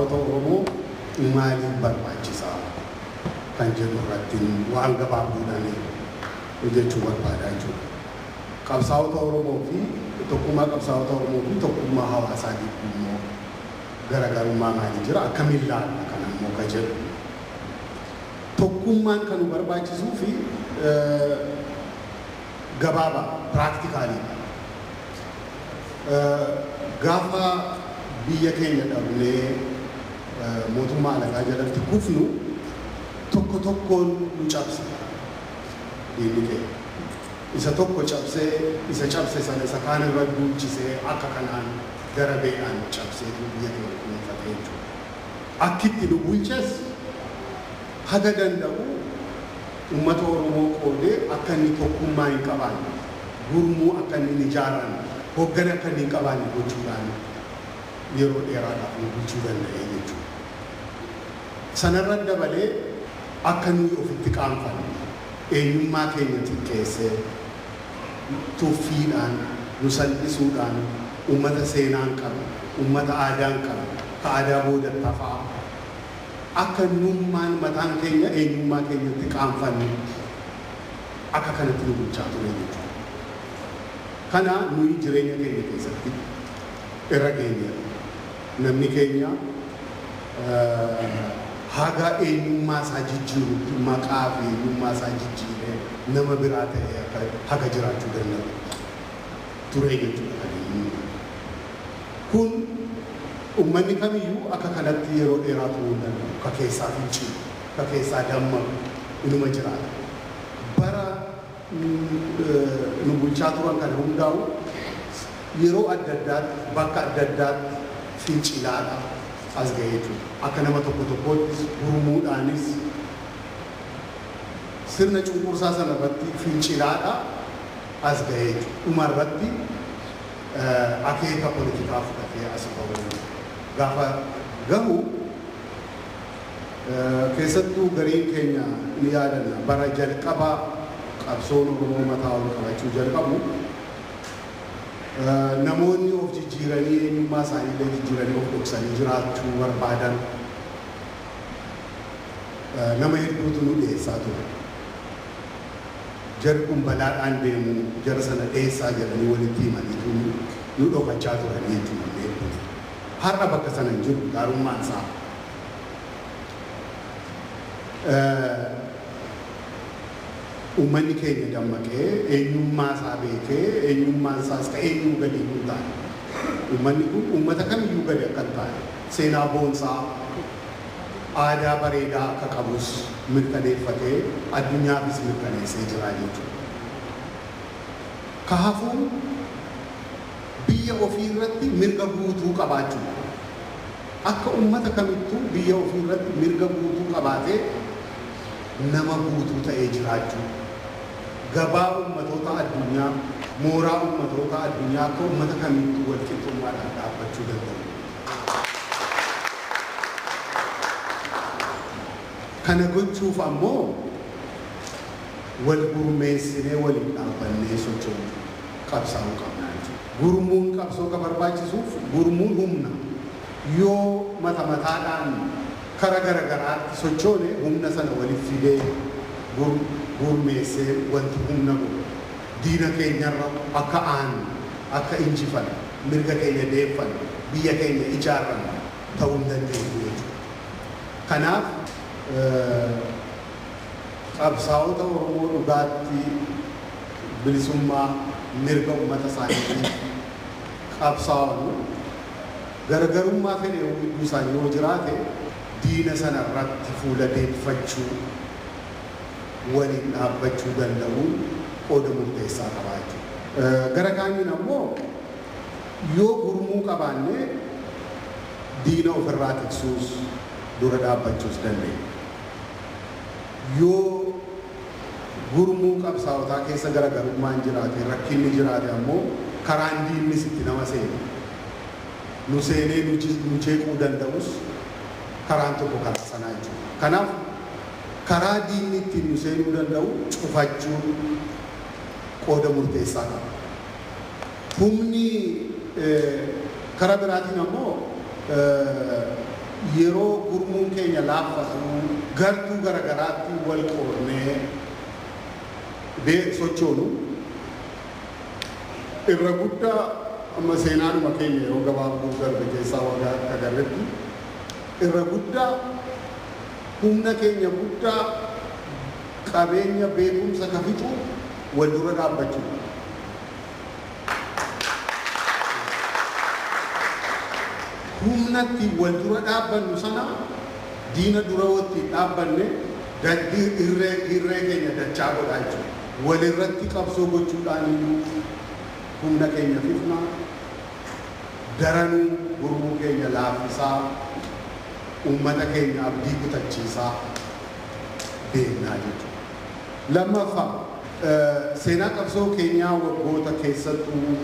qabsaa'ota Oromoo maaliif barbaachisaa kan jedhu irratti waan gabaabduudhaan hojjechuu barbaadaa jechuudha. Qabsaa'ota Oromoo fi tokkummaa qabsaa'ota Oromoo fi tokkummaa hawaasaa gidduu immoo garaagarummaa maalii jira akkamiin laalla kan ammoo ka jedhu. Tokkummaan kan nu barbaachisuu fi gabaabaa piraaktikaalii gaafa biyya keenya dhabnee mootummaa alagaa jalatti kufnu tokko tokkoon nu cabse diinni keenya. Isa tokko cabsee isa cabse sana isa kaan irra duulchisee akka kanaan gara bee'aan cabsee biyya keenya kunuunfatee jechuudha. Akkitti nu bulches haga danda'u uummata Oromoo qoodee akka inni tokkummaa hin qabaanne, gurmuu akka inni hin ijaaranne, hoggana akka inni hin qabaanne gochuudhaan yeroo dheeraadhaaf nu bulchuu danda'ee jechuudha. Sanarra dabalee akka nuyi ofitti qaanfanne eenyummaa keenya xiqqeessee tuffiidhaan nu salphisuudhaan uummata seenaan qabu, uummata aadaan qabu, ka aadaa boodatti hafaa akka nummaan mataan keenya eenyummaa keenyatti qaanfanne akka kanatti nu bulchaa ture jechuudha. Kana nuyi jireenya keenya keessatti irra geenye namni keenya haga eenyummaa isaa jijjiirutti maqaa fi eenyummaa isaa jijjiiree nama biraa ta'ee akka haga jiraachuu danda'u ture jechuudha. Kun uummanni kamiyyuu akka kanatti yeroo dheeraa turuu hin danda'u. Ka keessaa fincii, ka keessaa dammaqu inuma jiraata. Bara nu bulchaa turan kana hundaa'u yeroo adda addaatti bakka adda addaatti fincilaadha as ga'ee jechuudha. Akka nama tokko tokkotti gurmuudhaanis sirna cunqursaa sana irratti fincilaadha as ga'ee jechuudha. Dhumarratti akeeka politikaa fudhatee as ba'u gaafa gahu keessattuu gariin keenya ni yaadanna bara jalqabaa qabsoon Oromoo mataa ol qabachuu jalqabu namoonni of jijjiiranii eenyummaa isaaniillee jijjiiranii of dhoksanii jiraachuu barbaadan nama hedduutu nu dhiyeessaa ture. Jarri kun balaadhaan deemu jara sana dhiyeessaa jedhanii walitti himaniitu nu dhokachaa turanii jechuudha. Har'a bakka sana hin jiru gaarummaan isaa. Uummanni keenya dammaqee eenyummaa isaa beekee eenyummaan isaas ka eenyuu gadi hin taane. Uummanni kun uummata kamiyyuu gadi akka hin taane seenaa boonsaa aadaa bareedaa akka qabus mirkaneeffatee addunyaafis mirkaneessee jira jechuudha. Kaafuun biyya ofii irratti mirga guutuu qabaachuu akka uummata kamittuu biyya ofii irratti mirga guutuu qabaatee nama guutuu ta'ee jiraachuu gabaa uummatoota addunyaa mooraa uummatoota addunyaa akka uummata kamittuu wal qixxummaadhaan dhaabbachuu danda'u. Kana gochuuf ammoo wal gurmeessinee waliin dhaabbannee socho'uu qabsaa'uu qabna jechuudha. Gurmuun qabsoo ka barbaachisuuf gurmuun humna yoo mata mataadhaan kara garagaraatti sochoone humna sana waliif fidee gurmeessee wanti humna godhu diina keenyarra akka aanu akka injifannu mirga keenya deeffannu biyya keenya ijaarrannu ta'uu hin dandeenyu jechuudha. Kanaaf qabsaa'ota Oromoo dhugaatti bilisummaa mirga uummata isaaniitiif qabsaa'u garaagarummaa fedhe gidduu isaanii yoo jiraate diina sana irratti fuula deeffachuu waliin dhaabbachuu danda'u qooda murteessaa qabaachuu. Gara kaaniin ammoo yoo gurmuu qabaanne diina ofirraa tiksuus dura dhaabbachuus dandeenya. Yoo gurmuu qabsaa'otaa keessa garaagarummaan jiraate rakkinni jiraate ammoo karaan diinnis itti nama seena. Nu seenee nu jeequu danda'us karaan tokko karaa sanaa jechuudha. Kanaaf karaa diinni ittiin nu seenuu danda'u cufachuun qooda murteessaa qaba. Humni karaa biraatiin ammoo yeroo gurmuun keenya laaffatu gartuu garagaraatti wal qoodnee sochoonu irra guddaa amma seenaadhuma keenya yeroo gabaabduu darbe keessaa waggaa agarretti irra guddaa humna keenya guddaa qabeenya beekumsa ka fixu wal dura dhaabbachuu. Humnatti wal dura dhaabbannu sana diina dura watti dhaabbanne irree keenya dachaa godhaa jechuudha. Walirratti qabsoo gochuudhaan iyyuu humna keenya fifna daranuu gurmuu keenya laaffisaa ummata keenya abdii kutachiisaa deemnaa jechuudha. Lammaffaa seenaa qabsoo keenyaa waggoota keessattuu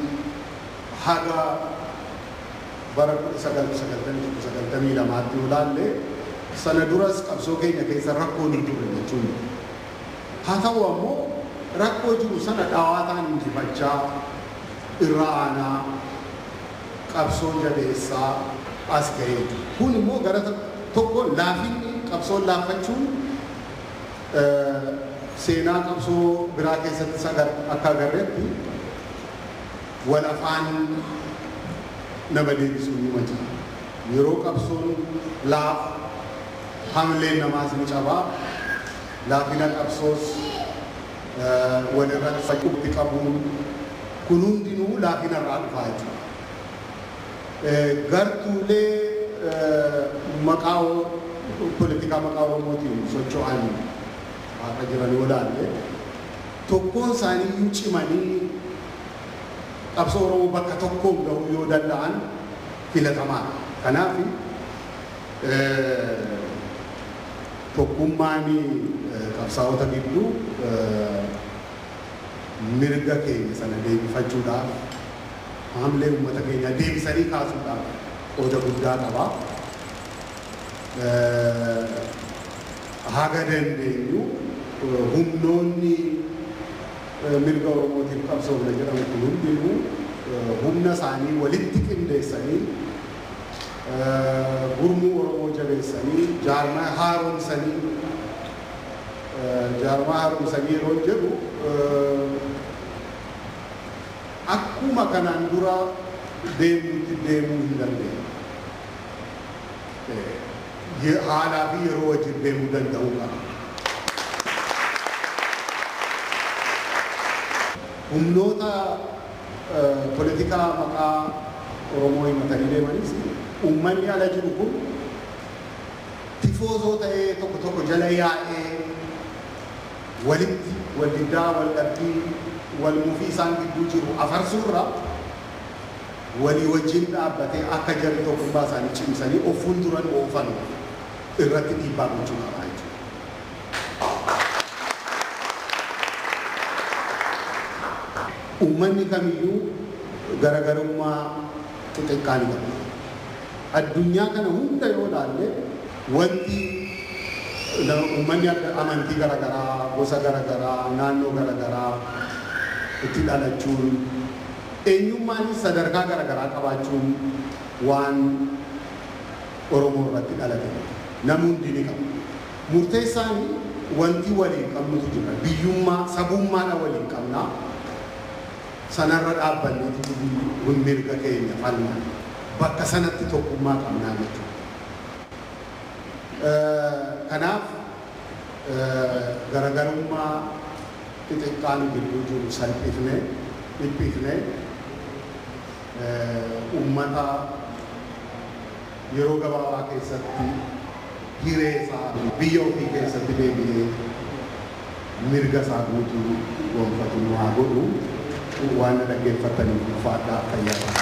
haga bara 1992 ulaalle sana duras qabsoo keenya keessa rakkoo ni ture jechuudha. Haa ta'u ammoo rakkoo jiru sana dhawaataan injifachaa irra aanaa qabsoo jabeessaa as ga'ee kun immoo gara tokko laafinni qabsoon laaffachuun seenaa qabsoo biraa keessatti akka agarreetti wal afaan nama deebisuu ni macha. Yeroo qabsoon laaf hamleen namaas ni cabaa laafina qabsoos walirratti fayyuutti qabuun kun hundinuu laafina irraa dhufaa jechuudha. Gartuulee maqaa poolitikaa maqaa Oromootiin socho'an har'a jiran yoo ilaalle tokkoon isaanii iyyuu cimanii qabsoo Oromoo bakka tokkoon gahuu yoo danda'an filatamaadha. Kanaaf tokkummaan qabsaa'ota gidduu mirga keenya sana deebifachuudhaaf hamlee uummata keenya deebisanii kaasuudhaaf qooda guddaa qaba. Haga dandeenyu humnoonni mirga Oromootiif qabsoofna jedhamu kun hundinuu humna isaanii walitti qindeessanii gurmuu Oromoo jabeessanii jaarmaa haaromsanii yeroo jedhu akkuma kanaan dura deemuu hin dandeenye. Haalaa fi yeroo wajjin deemuu danda'uu qaba. Humnoota poolitikaa maqaa Oromoo himatanii deemanis uummanni ala jiru kun tifoozoo ta'ee tokko tokko jala yaa'ee walitti wal diddaa wal dhabbii wal mufii isaan gidduu jiru afarsuurra walii wajjin dhaabbatee akka jarri tokkummaa isaanii cimsanii of fuulduran oofan irratti dhiibbaa gochuu qaba jechuudha. Uummanni kamiyyuu garagarummaa xixiqqaa ni qaba. Addunyaa kana hunda yoo ilaalle wanti uummanni amantii garaagaraa, gosa garaagaraa, naannoo garaagaraa itti dhalachuun eenyummaanis sadarkaa garaagaraa qabaachuun waan Oromoo irratti dhalate namni hundi ni qaba. Murteessaan wanti waliin qabnutu jira. Biyyummaa sabummaadha waliin qabnaa. Sanarra dhaabbanneeti mirga keenya falman bakka sanatti tokkummaa qabnaa jechuudha. Kanaaf garagarummaa xixiqqaan gidduu jiru salphifnee dhiphifnee uummata yeroo gabaabaa keessatti hiree isaa biyya ofii keessatti deebi'ee mirga isaa guutuu gonfatu nu haa godhu. Waan dhaggeeffataniif ulfaadhaa fayyadaa.